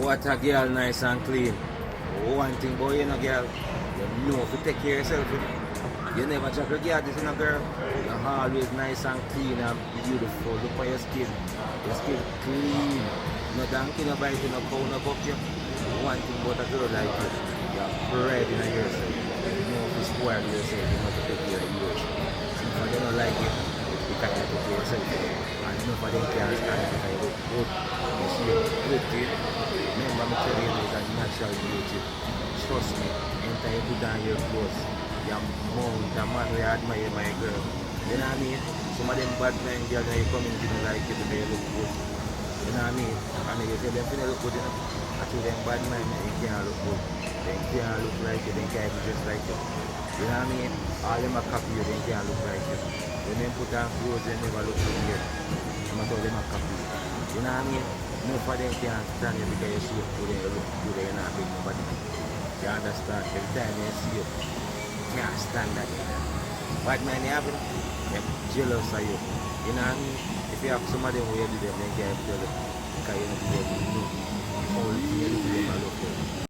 What a girl, nice and clean. One thing about you know, girl, you know if you take care of yourself. You never check your girl, this in a girl. You're always nice and clean and beautiful. Look at your skin. Your skin clean. No donkey, no bite, no cow, no buck you. One thing about a girl like you, you're pride in yourself. You know if you spoil yourself, you know to take care of yours. Some of them don't like it, you can't take care of yourself. And some of them can't stand it because you look good. You see it good to you. Remember me tell you, it's a natural beauty. Trust me, enter you put on your clothes. Your mount, a man will admire my girl. You know what I mean? Some of them bad men girls when you come in, you like it, they look good. You know what I mean? And you say them feel look good, you know? Actually, them bad men, they can't look good. They can't look like you, they can't dress like you. You know what I mean? All them are copy you, they can't look like you. When they put on clothes, they never look good yet. No matter how them are copy. You know what I mean? No for them can't stand you because you see good and you look good and you're not big nobody. You understand? Every time you see you, you can't stand that. Bad man, you have it, they're jealous of you. You know what I mean? If you have some of them where you do them, they can't tell you. Because you know, you know, all you do them,